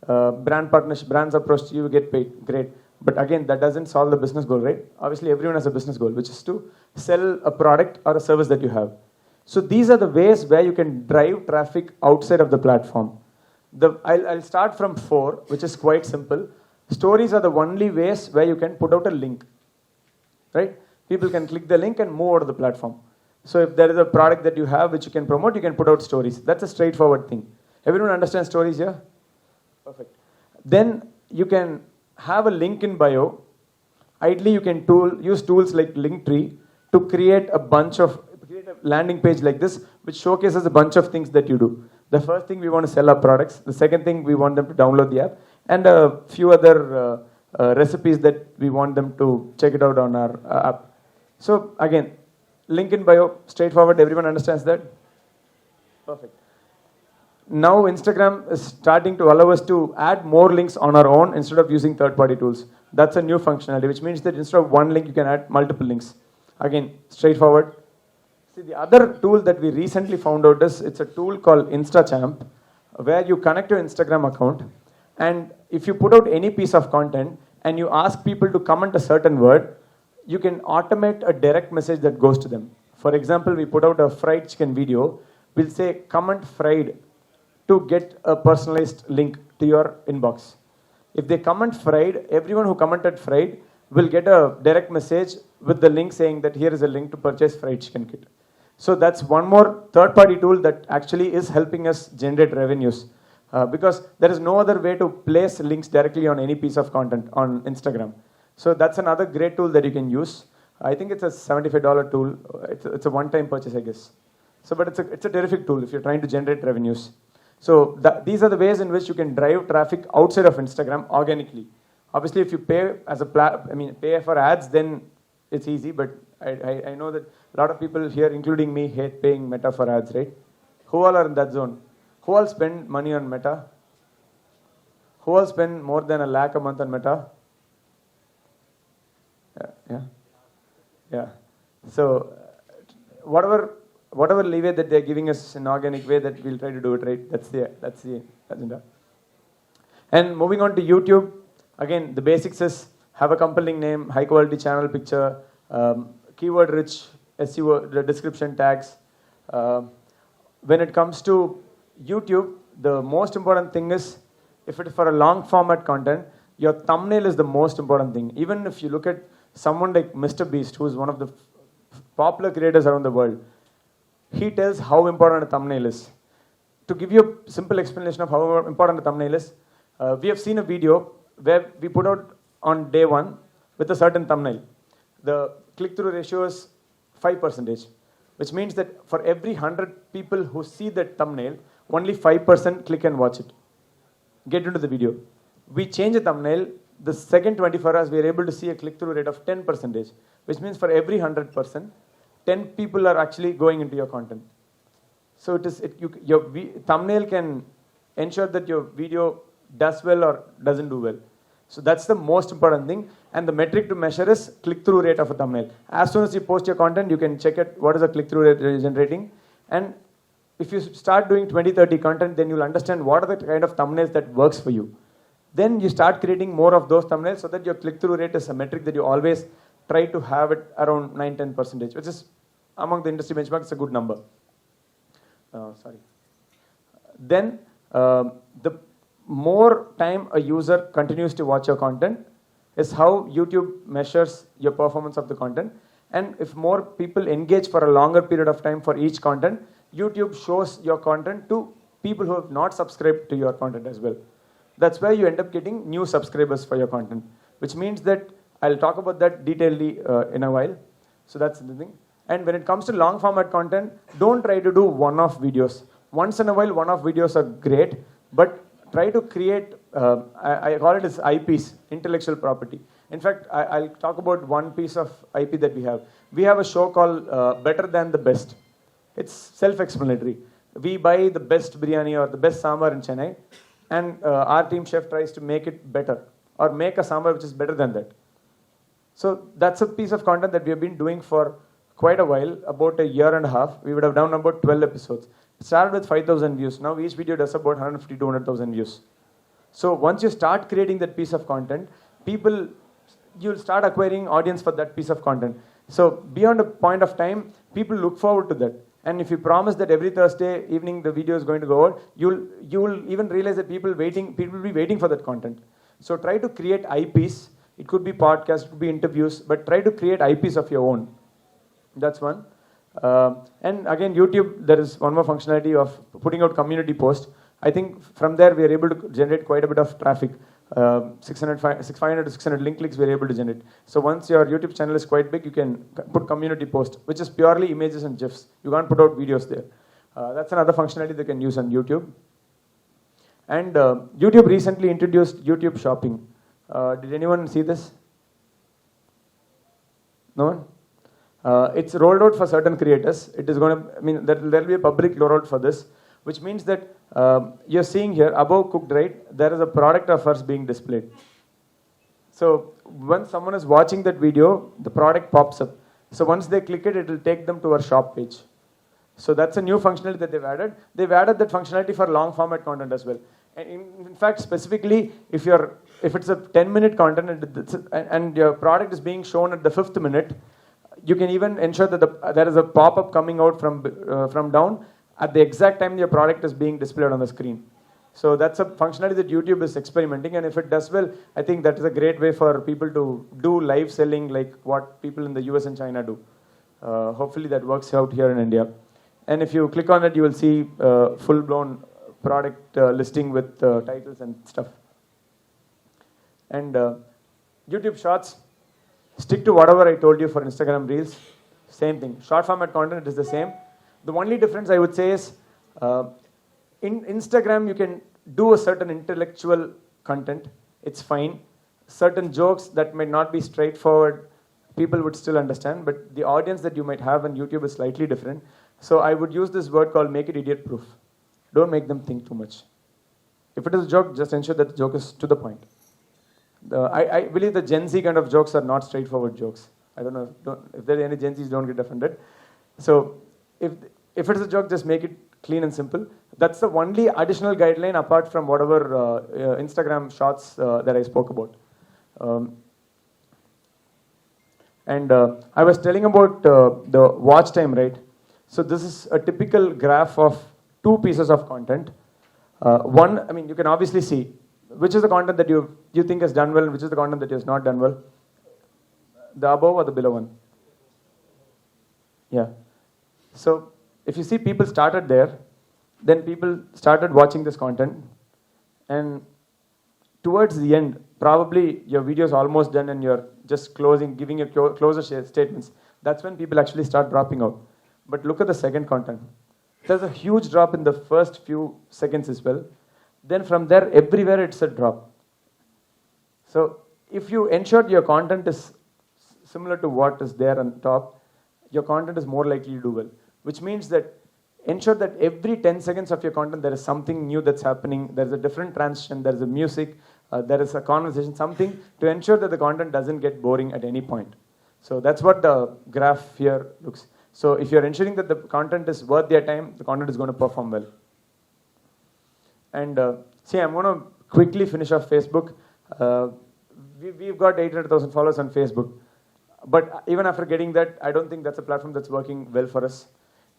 brand partnership, brands approach you, get paid. Great. But again, that doesn't solve the business goal, right? Obviously, everyone has a business goal, which is to sell a product or a service that you have. So these are the ways where you can drive traffic outside of the platform. I'll start from 4, which is quite simple. Stories are the only ways where you can put out a link, right? People can click the link and move out of the platform. So if there is a product that you have which you can promote, you can put out stories. That's a straightforward thing. Everyone understands stories here? Perfect. Then you can have a link in bio. Ideally, you can use tools like Linktree to create a landing page like this, which showcases a bunch of things that you do. The first thing, we want to sell our products. The second thing, we want them to download the app. And a few other recipes that we want them to check it out on our app. So again, link in bio, straightforward, everyone understands that? Perfect. Now Instagram is starting to allow us to add more links on our own instead of using third-party tools. That's a new functionality, which means that instead of one link, you can add multiple links. Again, straightforward. See, the other tool that we recently found out is, it's a tool called InstaChamp, where you connect your Instagram account, and if you put out any piece of content and you ask people to comment a certain word, you can automate a direct message that goes to them. For example, we put out a fried chicken video. We'll say, comment fried to get a personalized link to your inbox. If they comment fried, everyone who commented fried will get a direct message with the link saying that here is a link to purchase fried chicken kit. So that's one more third-party tool that actually is helping us generate revenues. Because there is no other way to place links directly on any piece of content on Instagram. So that's another great tool that you can use. I think it's a $75 tool. It's a one-time purchase, I guess. So, but it's a terrific tool if you're trying to generate revenues. So these are the ways in which you can drive traffic outside of Instagram organically. Obviously, if you pay pay for ads, then it's easy. But I know that a lot of people here, including me, hate paying Meta for ads, right? Who all are in that zone? Who all spend money on Meta? Who all spend more than $1 lakh a month on Meta? Yeah. So whatever leeway that they're giving us in organic way, that we'll try to do it, right? That's the agenda. And moving on to YouTube, again, the basics is have a compelling name, high quality channel picture, keyword rich, SEO, the description tags. When it comes to YouTube, the most important thing is, if it is for a long format content, your thumbnail is the most important thing. Even if you look at someone like Mr. Beast, who is one of the popular creators around the world, he tells how important a thumbnail is. To give you a simple explanation of how important a thumbnail is, we have seen a video where we put out on day one with a certain thumbnail. The click-through ratio is 5%, which means that for every 100 people who see that thumbnail, only 5% click and watch it, get into the video. We change the thumbnail, the second 24 hours we are able to see a click-through rate of 10%, which means for every 100%, 10 people are actually going into your content. So your thumbnail can ensure that your video does well or doesn't do well. So that's the most important thing. And the metric to measure is click-through rate of a thumbnail. As soon as you post your content, you can check it, what is the click-through rate you're generating. And if you start doing 20-30 content, then you'll understand what are the kind of thumbnails that works for you. Then you start creating more of those thumbnails so that your click-through rate is a metric that you always try to have it around 9-10%, which is among the industry benchmarks, a good number. Then the more time a user continues to watch your content is how YouTube measures your performance of the content. And if more people engage for a longer period of time for each content, YouTube shows your content to people who have not subscribed to your content as well. That's where you end up getting new subscribers for your content, which means that I'll talk about that detailedly in a while. So that's the thing. And when it comes to long format content, don't try to do one-off videos. Once in a while, one-off videos are great, but try to create, I call it as IPs, intellectual property. In fact, I'll talk about one piece of IP that we have. We have a show called Better Than the Best. It's self-explanatory. We buy the best biryani or the best sambar in Chennai, and our team chef tries to make it better, or make a sambar which is better than that. So that's a piece of content that we have been doing for quite a while, about a year and a half. We would have done about 12 episodes. It started with 5,000 views. Now each video does about 150 to 200,000 views. So once you start creating that piece of content, you'll start acquiring audience for that piece of content. So beyond a point of time, people look forward to that. And if you promise that every Thursday evening the video is going to go out, you'll even realize that people will be waiting for that content. So try to create IPs. It could be podcasts, it could be interviews, but try to create IPs of your own. That's one. And again, YouTube, there is one more functionality of putting out community posts. I think from there we are able to generate quite a bit of traffic. 500 to 600 link clicks we are able to generate. So once your YouTube channel is quite big, you can put community post, which is purely images and GIFs. You can't put out videos there. That's another functionality they can use on YouTube. And YouTube recently introduced YouTube Shopping. Did anyone see this? No one? It's rolled out for certain creators. It is going to, there will be a public rollout for this, which means that you're seeing here above cooked right, there is a product of ours being displayed. So when someone is watching that video, the product pops up. So once they click it, it will take them to our shop page. So that's a new functionality that they've added. They've added that functionality for long format content as well. And in fact, specifically, if it's a 10-minute content and your product is being shown at the 5th minute, you can even ensure that there is a pop-up coming out from down at the exact time your product is being displayed on the screen. So that's a functionality that YouTube is experimenting, and if it does well, I think that is a great way for people to do live selling like what people in the US and China do. Hopefully that works out here in India. And if you click on it, you will see full-blown product listing with titles and stuff. And YouTube Shorts, stick to whatever I told you for Instagram Reels. Same thing. Short format content, it is the same. The only difference I would say is in Instagram, you can do a certain intellectual content. It's fine. Certain jokes that might not be straightforward, people would still understand, but the audience that you might have on YouTube is slightly different. So I would use this word called make it idiot proof. Don't make them think too much. If it is a joke, just ensure that the joke is to the point. I believe the Gen Z kind of jokes are not straightforward jokes. I don't know if there are any Gen Zs, don't get offended. So if it is a joke, just make it clean and simple. That's the only additional guideline apart from whatever Instagram Shorts that I spoke about. I was telling about the watch time, right? So this is a typical graph of two pieces of content. One, I mean, you can obviously see which is the content that you think has done well and which is the content that has not done well. The above or the below one? Yeah. So if you see people started there, then people started watching this content, and towards the end, probably your video is almost done and you're just closing, giving your closer statements. That's when people actually start dropping out. But look at the second content. There's a huge drop in the first few seconds as well. Then from there, everywhere it's a drop. So if you ensure your content is similar to what is there on top, your content is more likely to do well. Which means that ensure that every 10 seconds of your content, there is something new that's happening. There's a different transition, there's a music, there is a conversation, something to ensure that the content doesn't get boring at any point. So that's what the graph here looks. So if you're ensuring that the content is worth their time, the content is going to perform well. And see, I'm going to quickly finish off Facebook. We've got 800,000 followers on Facebook. But even after getting that, I don't think that's a platform that's working well for us.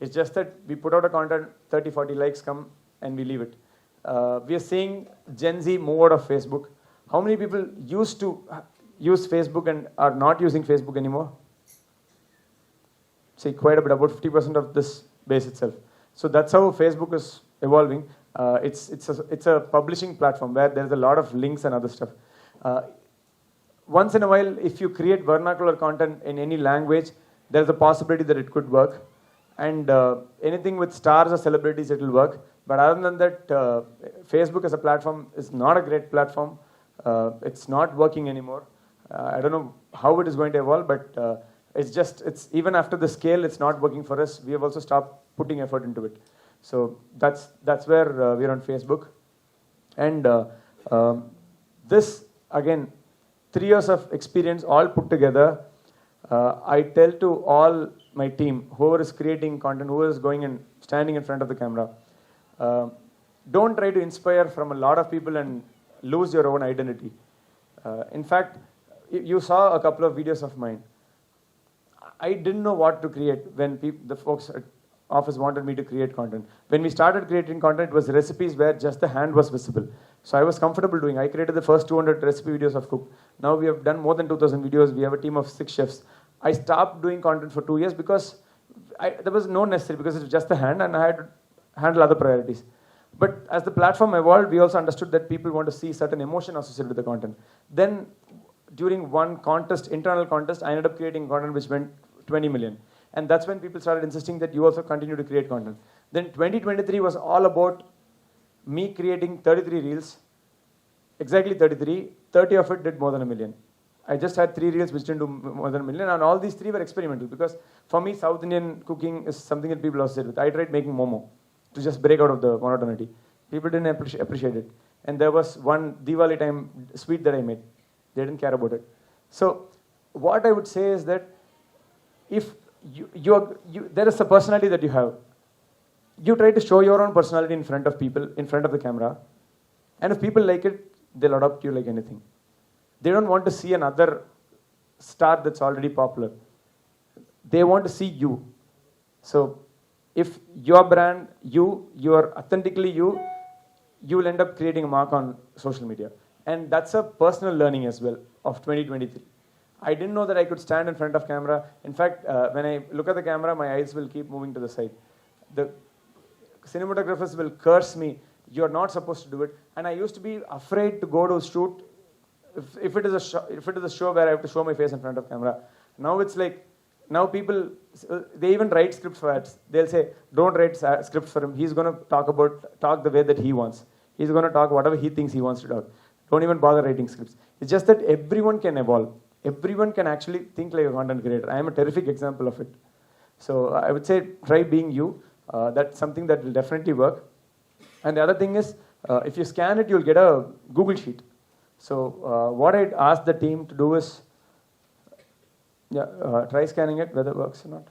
It's just that we put out a content, 30, 40 likes come, and we leave it. We are seeing Gen Z move out of Facebook. How many people used to use Facebook and are not using Facebook anymore? See, quite a bit, about 50% of this base itself. So that's how Facebook is evolving. It's a publishing platform where there's a lot of links and other stuff. Once in a while, if you create vernacular content in any language, there's a possibility that it could work. And anything with stars or celebrities, it will work. But other than that, Facebook as a platform is not a great platform. It's not working anymore. I don't know how it is going to evolve, but it's even after the scale, it's not working for us. We have also stopped putting effort into it. So that's where we're on Facebook. And this, again, 3 years of experience all put together. I tell to all my team, whoever is creating content, whoever is going and standing in front of the camera, don't try to inspire from a lot of people and lose your own identity. In fact, you saw a couple of videos of mine. I didn't know what to create when the folks at office wanted me to create content. When we started creating content, it was recipes where just the hand was visible. So I was comfortable doing. I created the first 200 recipe videos of cook. Now we have done more than 2,000 videos. We have a team of 6 chefs. I stopped doing content for 2 years because there was no necessary, because it was just the hand and I had to handle other priorities. But as the platform evolved, we also understood that people want to see certain emotion associated with the content. Then during one contest, internal contest, I ended up creating content which went 20 million. And that's when people started insisting that you also continue to create content. Then 2023 was all about me creating 33 reels, exactly 33, 30 of it did more than 1 million. I just had 3 reels which didn't do more than 1 million, and all these 3 were experimental, because for me, South Indian cooking is something that people associate with. I tried making momo to just break out of the monotonity. People didn't appreciate it. And there was one Diwali time sweet that I made. They didn't care about it. So what I would say is that if there is a personality that you have, you try to show your own personality in front of people, in front of the camera, and if people like it, they'll adopt you like anything. They don't want to see another star that's already popular. They want to see you. So if your brand, you are authentically you will end up creating a mark on social media. And that's a personal learning as well of 2023. I didn't know that I could stand in front of camera. In fact, when I look at the camera, my eyes will keep moving to the side. The cinematographers will curse me, you're not supposed to do it. And I used to be afraid to go to shoot if it is a show where I have to show my face in front of camera. Now it's like, now people, they even write scripts for ads. They'll say, don't write scripts for him. He's going to talk the way that he wants. He's going to talk whatever he thinks he wants to talk. Don't even bother writing scripts. It's just that everyone can evolve. Everyone can actually think like a content creator. I am a terrific example of it. So I would say try being you. That's something that will definitely work. And the other thing is, if you scan it, you'll get a Google Sheet. So what I'd ask the team to do is, try scanning it, whether it works or not.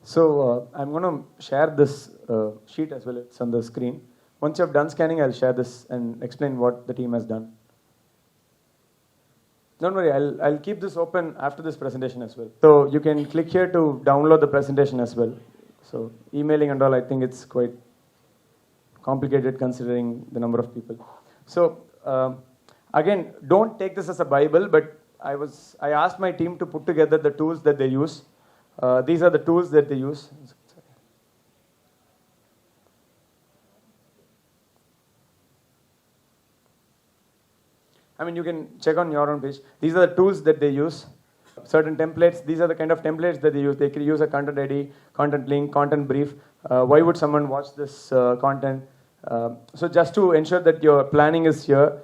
So I'm going to share this sheet as well. It's on the screen. Once you have done scanning, I'll share this and explain what the team has done. Don't worry, I'll keep this open after this presentation as well. So you can click here to download the presentation as well. So emailing and all, I think it's quite complicated considering the number of people. So again, don't take this as a Bible, but I asked my team to put together the tools that they use. These are the tools that they use. I mean, you can check on your own page. These are the tools that they use. Certain templates, these are the kind of templates that they use. They can use a content ID, content link, content brief. Why would someone watch this content? So just to ensure that your planning is here,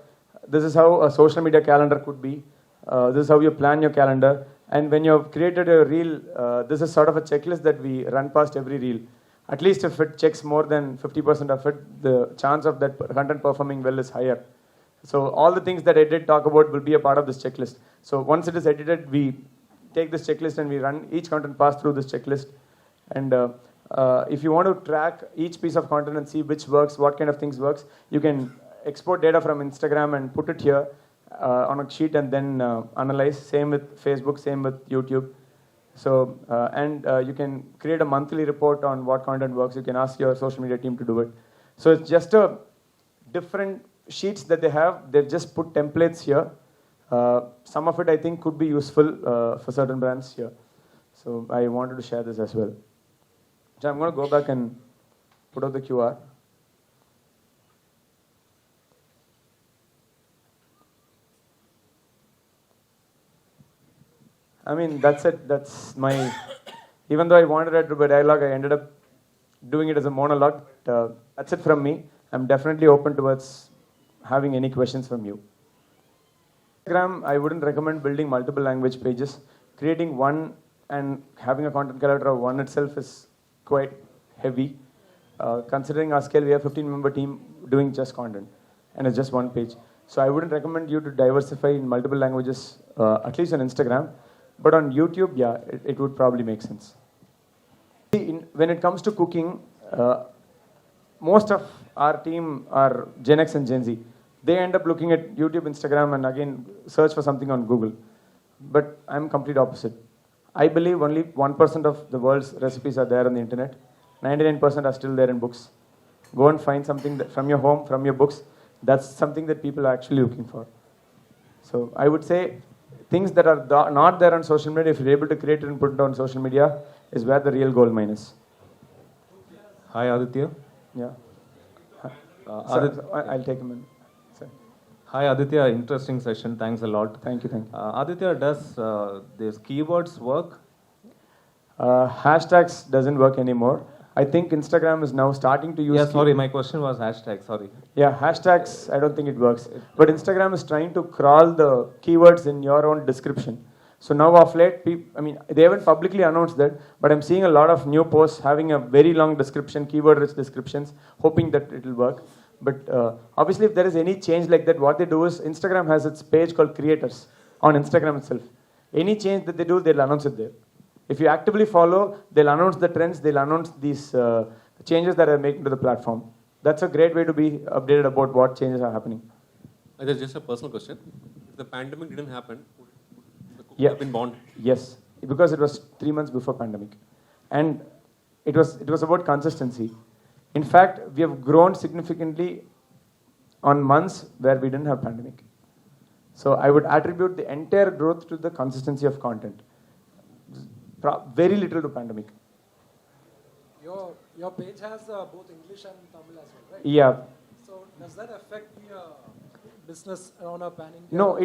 this is how a social media calendar could be. This is how you plan your calendar. And when you've created a reel, this is sort of a checklist that we run past every reel. At least if it checks more than 50% of it, the chance of that content performing well is higher. So all the things that I did talk about will be a part of this checklist. So once it is edited, we take this checklist and we run each content pass through this checklist. And if you want to track each piece of content and see which works, what kind of things works, you can export data from Instagram and put it here on a sheet and then analyze. Same with Facebook, same with YouTube. So, you can create a monthly report on what content works. You can ask your social media team to do it. So it's just a different sheets that they have. They've just put templates here. Some of it I think could be useful for certain brands here. So I wanted to share this as well. So I'm going to go back and put out the QR. I mean, that's it. That's my, even though I wanted it to be a dialogue, I ended up doing it as a monologue. That's it from me. I'm definitely open towards having any questions from you. Instagram, I wouldn't recommend building multiple language pages. Creating one and having a content calendar of one itself is quite heavy. Considering our scale, we have a 15-member team doing just content, and it's just one page. So I wouldn't recommend you to diversify in multiple languages, at least on Instagram. But on YouTube, yeah, it would probably make sense. When it comes to cooking, most of our team are Gen X and Gen Z. They end up looking at YouTube, Instagram, and again, search for something on Google. But I'm complete opposite. I believe only 1% of the world's recipes are there on the internet. 99% are still there in books. Go and find something that, from your home, from your books. That's something that people are actually looking for. So I would say things that are not there on social media, if you're able to create it and put it on social media, is where the real gold mine is. Hi, Aditya. Yeah. I'll take a minute. Sorry. Hi, Aditya. Interesting session. Thanks a lot. Thank you. Aditya, does these keywords work? Hashtags doesn't work anymore. I think Instagram is now starting to use... Yeah, sorry, my question was hashtag, sorry. Yeah, hashtags, I don't think it works. But Instagram is trying to crawl the keywords in your own description. So now of late, they haven't publicly announced that, but I'm seeing a lot of new posts having a very long description, keyword-rich descriptions, hoping that it will work. But obviously, if there is any change like that, what they do is Instagram has its page called Creators on Instagram itself. Any change that they do, they'll announce it there. If you actively follow, they'll announce the trends, they'll announce these changes that are making to the platform. That's a great way to be updated about what changes are happening. There's just a personal question. If the pandemic didn't happen, would the cook Yeah. have been born? Yes, because it was 3 months before pandemic. And it was about consistency. In fact, we have grown significantly on months where we didn't have pandemic. So I would attribute the entire growth to the consistency of content. Very little to pandemic. Your page has both English and Tamil as well, right? Yeah. So does that affect the business around our pan India? No,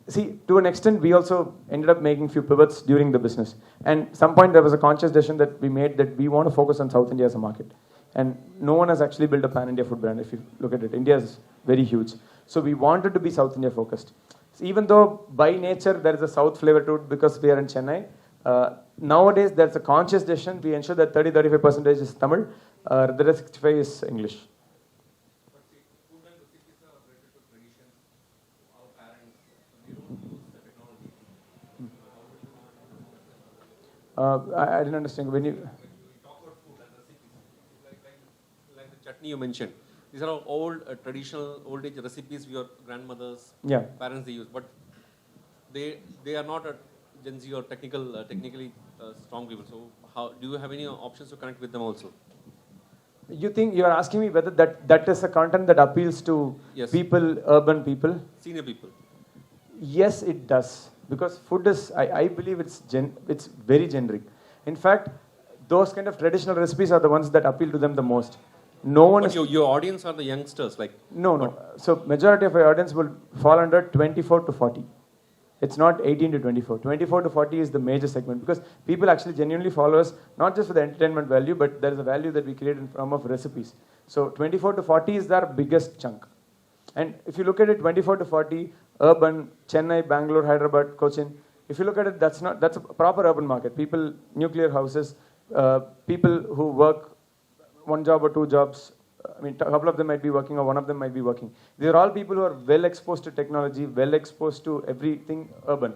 see, to an extent, we also ended up making few pivots during the business. And some point there was a conscious decision that we made that we want to focus on South India as a market. And no one has actually built a pan-India food brand. If you look at it, India is very huge. So we wanted to be South India focused. So even though by nature there is a South flavor to it because we are in Chennai, nowadays there's a conscious decision. We ensure that 30-35% is Tamil, the rest 65 is English. But see, food and recipes are related to traditions, our parents, we don't use the technology. I didn't understand. When you talk about food and recipes, like the chutney you mentioned, these are all old, traditional, old age recipes your grandmothers, parents they use, but they are not a Gen Z or technically strong people. So how do you have any options to connect with them also? You think you are asking me whether that is a content that appeals to Yes. people, urban people? Senior people. Yes, it does. Because food is, I believe it's very generic. In fact, those kind of traditional recipes are the ones that appeal to them the most. No one But is. your audience are the youngsters, like. No. So majority of our audience will fall under 24 to 40. It's not 18 to 24. 24 to 40 is the major segment because people actually genuinely follow us, not just for the entertainment value, but there is a value that we create in form of recipes. So 24 to 40 is their biggest chunk. And if you look at it, 24 to 40, urban, Chennai, Bangalore, Hyderabad, Cochin, if you look at it, that's a proper urban market. People, nuclear houses, people who work one job or two jobs. I mean, a couple of them might be working or one of them might be working. These are all people who are well exposed to technology, well exposed to everything urban.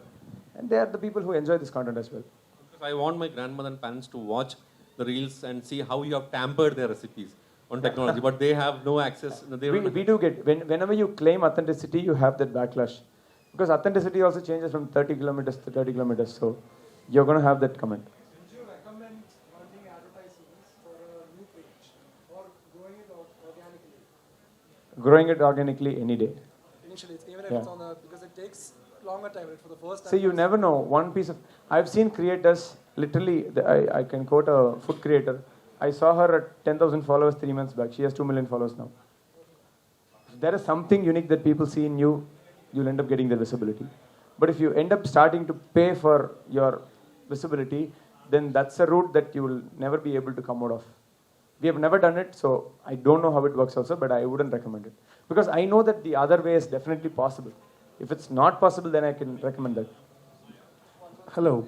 And they are the people who enjoy this content as well. Because I want my grandmother and parents to watch the reels and see how you have tampered their recipes on technology, but they have no access. We do get, whenever you claim authenticity, you have that backlash. Because authenticity also changes from 30 kilometers to 30 kilometers. So you're going to have that comment. Would you recommend running advertisements for a new page or growing it organically? Growing it organically any day. Initially, even if it's on the, because it takes longer time, right? For the first time. So you never know. One piece of, I've seen creators, literally, I can quote a food creator. I saw her at 10,000 followers 3 months back. She has 2 million followers now. If there is something unique that people see in you, you'll end up getting the visibility. But if you end up starting to pay for your visibility, then that's a route that you will never be able to come out of. We have never done it, so I don't know how it works also, but I wouldn't recommend it. Because I know that the other way is definitely possible. If it's not possible, then I can recommend that. Hello.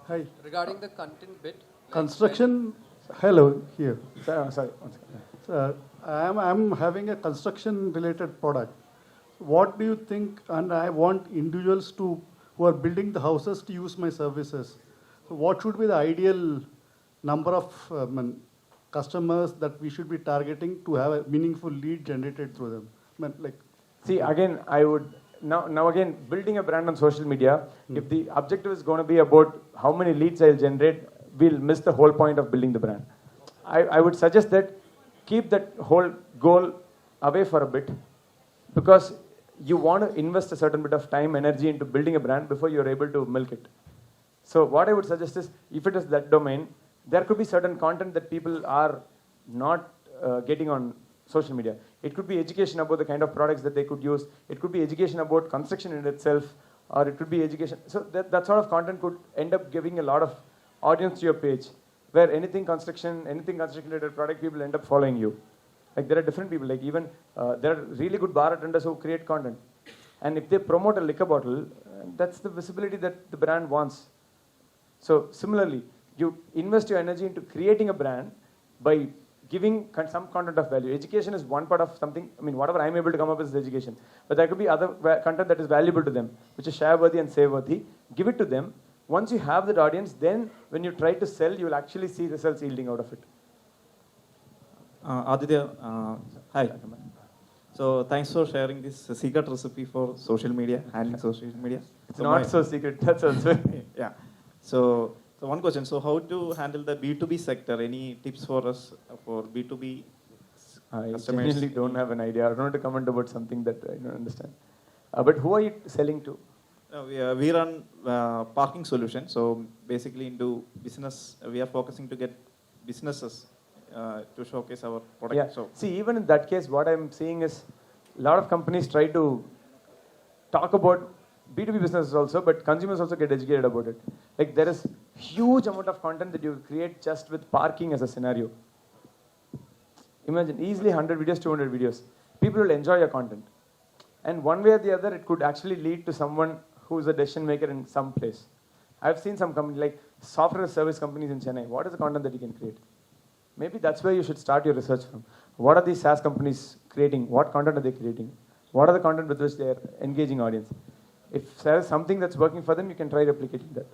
Hi. Regarding the content bit. Construction. Hello. Here. Sorry. So, I'm having a construction related product. What do you think? And I want individuals who are building the houses to use my services. So what should be the ideal number of customers that we should be targeting to have a meaningful lead generated through them? See, again, I would now again building a brand on social media. If the objective is going to be about how many leads I'll generate, we'll miss the whole point of building the brand. I would suggest that keep that whole goal away for a bit, because you want to invest a certain bit of time, energy into building a brand before you're able to milk it. So what I would suggest is, if it is that domain, there could be certain content that people are not getting on social media. It could be education about the kind of products that they could use. It could be education about construction in itself, or it could be education. So that sort of content could end up giving a lot of audience to your page, where anything construction related product, people end up following you. Like there are different people, like even there are really good bar attendants who create content. And if they promote a liquor bottle, that's the visibility that the brand wants. So similarly, you invest your energy into creating a brand by giving some content of value. Education is one part of something. I mean, whatever I'm able to come up with is education. But there could be other content that is valuable to them, which is share-worthy and save-worthy. Give it to them. Once you have that audience, then when you try to sell, you will actually see results yielding out of it. Aathitiyan, hi. So thanks for sharing this secret recipe for social media, handling social media. It's not so secret, that's also. Yeah. So one question, so how to handle the B2B sector? Any tips for us for B2B I customers? genuinely don't have an idea. I don't want to comment about something that I don't understand. But who are you selling to? We run parking solutions. So basically into business, we are focusing to get businesses to showcase our product. Yeah. So see, even in that case, what I'm seeing is a lot of companies try to talk about B2B businesses also, but consumers also get educated about it. Like there is huge amount of content that you create just with parking as a scenario. Imagine easily 100 videos, 200 videos. People will enjoy your content. And one way or the other, it could actually lead to someone who is a decision maker in some place. I've seen some companies like software service companies in Chennai. What is the content that you can create? Maybe that's where you should start your research from. What are these SaaS companies creating? What content are they creating? What are the content with which they are engaging audience? If there is something that's working for them, you can try replicating that.